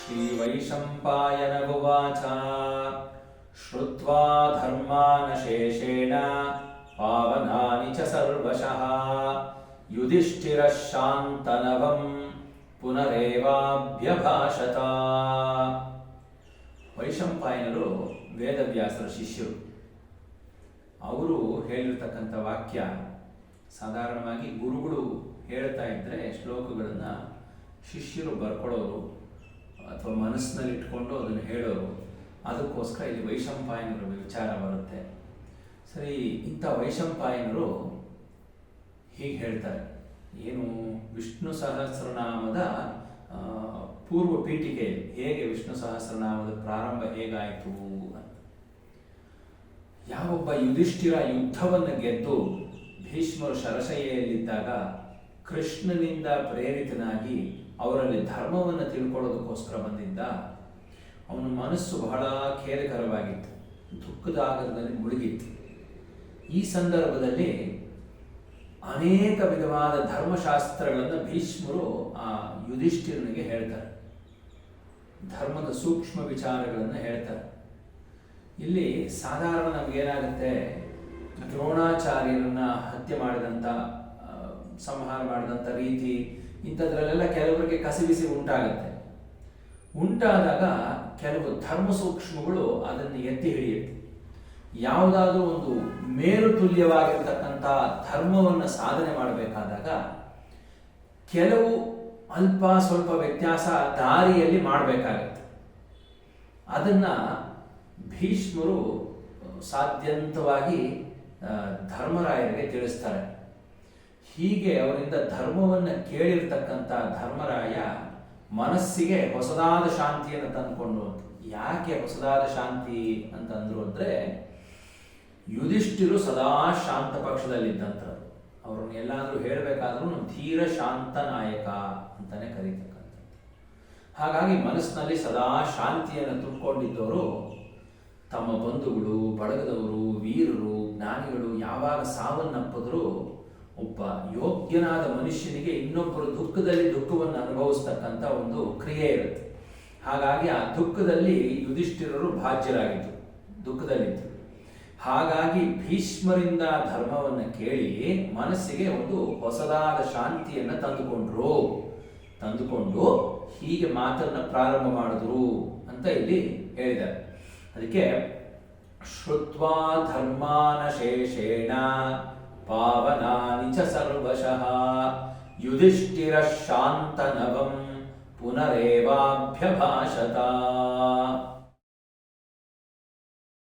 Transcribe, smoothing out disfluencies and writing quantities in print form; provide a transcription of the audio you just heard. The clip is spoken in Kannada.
श्रीवैशम्पायन उवाच श्रुत्वा धर्मानशेषेण पावनानि च सर्वशः युधिष्ठिरः शान्तनवं पुनरेवाभ्यभाषत. ವೈಶಂಪಾಯನರು ವೇದವ್ಯಾಸರ ಶಿಷ್ಯರು. ಅವರು ಹೇಳಿರ್ತಕ್ಕಂಥ ವಾಕ್ಯ ಸಾಧಾರಣವಾಗಿ ಗುರುಗಳು ಹೇಳ್ತಾ ಇದ್ದರೆ ಶ್ಲೋಕಗಳನ್ನು ಶಿಷ್ಯರು ಬರ್ಕೊಳ್ಳೋರು ಅಥವಾ ಮನಸ್ಸಿನಲ್ಲಿ ಇಟ್ಕೊಂಡು ಅದನ್ನು ಹೇಳೋರು. ಅದಕ್ಕೋಸ್ಕರ ಇಲ್ಲಿ ವೈಶಂಪಾಯನರ ವಿಚಾರ ಬರುತ್ತೆ. ಸರಿ, ಇಂಥ ವೈಶಂಪಾಯನರು ಹೀಗೆ ಹೇಳ್ತಾರೆ. ಏನು ವಿಷ್ಣು ಸಹಸ್ರನಾಮದ ಪೂರ್ವ ಪೀಠಿಕೆಯಲ್ಲಿ ಹೇಗೆ ವಿಷ್ಣು ಸಹಸ್ರನಾಮದ ಪ್ರಾರಂಭ ಹೇಗಾಯಿತು ಅಂತ. ಯಾವೊಬ್ಬ ಯುಧಿಷ್ಠಿರ ಯುದ್ಧವನ್ನು ಗೆದ್ದು ಭೀಷ್ಮರು ಶರಶಯ್ಯೆಯಲ್ಲಿದ್ದಾಗ ಕೃಷ್ಣನಿಂದ ಪ್ರೇರಿತನಾಗಿ ಅವರಲ್ಲಿ ಧರ್ಮವನ್ನು ತಿಳ್ಕೊಳ್ಳೋದಕ್ಕೋಸ್ಕರ ಬಂದಿದ್ದ. ಅವನ ಮನಸ್ಸು ಬಹಳ ಖೇದಕರವಾಗಿತ್ತು, ದುಃಖದ ಆಗರದಲ್ಲಿ ಮುಳುಗಿತ್ತು. ಈ ಸಂದರ್ಭದಲ್ಲಿ ಅನೇಕ ವಿಧವಾದ ಧರ್ಮಶಾಸ್ತ್ರಗಳನ್ನು ಭೀಷ್ಮರು ಆ ಯುಧಿಷ್ಠಿರನಿಗೆ ಹೇಳ್ತಾರೆ. ಧರ್ಮದ ಸೂಕ್ಷ್ಮ ವಿಚಾರಗಳನ್ನು ಹೇಳ್ತಾರೆ. ಇಲ್ಲಿ ಸಾಧಾರಣ ನಮಗೇನಾಗುತ್ತೆ, ದ್ರೋಣಾಚಾರ್ಯರನ್ನ ಹತ್ಯೆ ಮಾಡಿದಂಥ ಸಂಹಾರ ಮಾಡಿದಂಥ ರೀತಿ ಇಂಥದ್ರಲ್ಲೆಲ್ಲ ಕೆಲವರಿಗೆ ಕಸಿಬಿಸಿ ಉಂಟಾಗುತ್ತೆ. ಉಂಟಾದಾಗ ಕೆಲವು ಧರ್ಮ ಸೂಕ್ಷ್ಮಗಳು ಅದನ್ನು ಎತ್ತಿ ಹಿಡಿಯುತ್ತೆ. ಯಾವುದಾದ್ರೂ ಒಂದು ಮೇರು ತುಲ್ಯವಾಗಿರ್ತಕ್ಕಂಥ ಧರ್ಮವನ್ನು ಸಾಧನೆ ಮಾಡಬೇಕಾದಾಗ ಕೆಲವು ಅಲ್ಪ ಸ್ವಲ್ಪ ವ್ಯತ್ಯಾಸ ದಾರಿಯಲ್ಲಿ ಮಾಡಬೇಕಾಗತ್ತೆ. ಅದನ್ನು ಭೀಷ್ಮರು ಸಾಧ್ಯಂತವಾಗಿ ಧರ್ಮರಾಯರಿಗೆ ತಿಳಿಸ್ತಾರೆ. ಹೀಗೆ ಅವರಿಂದ ಧರ್ಮವನ್ನು ಕೇಳಿರ್ತಕ್ಕಂಥ ಧರ್ಮರಾಯ ಮನಸ್ಸಿಗೆ ಹೊಸದಾದ ಶಾಂತಿಯನ್ನು ತಂದುಕೊಂಡು. ಯಾಕೆ ಹೊಸದಾದ ಶಾಂತಿ ಅಂತಂದ್ರು ಅಂದರೆ, ಯುಧಿಷ್ಠಿರು ಸದಾ ಶಾಂತ ಪಕ್ಷದಲ್ಲಿದ್ದಂಥವ್ರು. ಅವ್ರನ್ನ ಎಲ್ಲಾದರೂ ಹೇಳಬೇಕಾದ್ರೂ ಧೀರ ಶಾಂತ ನಾಯಕ ಅಂತಾನೆ ಕರೀತಕ್ಕಂಥದ್ದು. ಹಾಗಾಗಿ ಮನಸ್ಸಿನಲ್ಲಿ ಸದಾ ಶಾಂತಿಯನ್ನು ತುಂಬಿಕೊಂಡಿದ್ದವರು ತಮ್ಮ ಬಂಧುಗಳು, ಬಳಗದವರು, ವೀರರು, ಜ್ಞಾನಿಗಳು ಯಾವಾಗ ಸಾವನ್ನಪ್ಪಿದ್ರು ಒಬ್ಬ ಯೋಗ್ಯನಾದ ಮನುಷ್ಯನಿಗೆ ಇನ್ನೊಬ್ಬರು ದುಃಖದಲ್ಲಿ ದುಃಖವನ್ನು ಅನುಭವಿಸ್ತಕ್ಕಂಥ ಒಂದು ಕ್ರಿಯೆ ಇರುತ್ತೆ. ಹಾಗಾಗಿ ಆ ದುಃಖದಲ್ಲಿ ಯುಧಿಷ್ಠಿರರು ಭಾಜ್ಯರಾಗಿದ್ದರು, ದುಃಖದಲ್ಲಿದ್ದರು. ಹಾಗಾಗಿ ಭೀಷ್ಮರಿಂದ ಧರ್ಮವನ್ನು ಕೇಳಿ ಮನಸ್ಸಿಗೆ ಒಂದು ಹೊಸದಾದ ಶಾಂತಿಯನ್ನು ತಂದುಕೊಂಡು ಹೀಗೆ ಮಾತನ್ನು ಪ್ರಾರಂಭ ಮಾಡಿದ್ರು ಅಂತ ಇಲ್ಲಿ ಹೇಳಿದ್ದಾರೆ. ಅದಕ್ಕೆ ಶ್ರುತ್ವಾ ಧರ್ಮಾನಶೇಷೇಣ ಪಾವನಾನಿ ಚ ಸರ್ವಶಃ ಯುಧಿಷ್ಠಿರ ಶಾಂತನವಂ ಪುನರೇವಾಭ್ಯಭಾಷತ.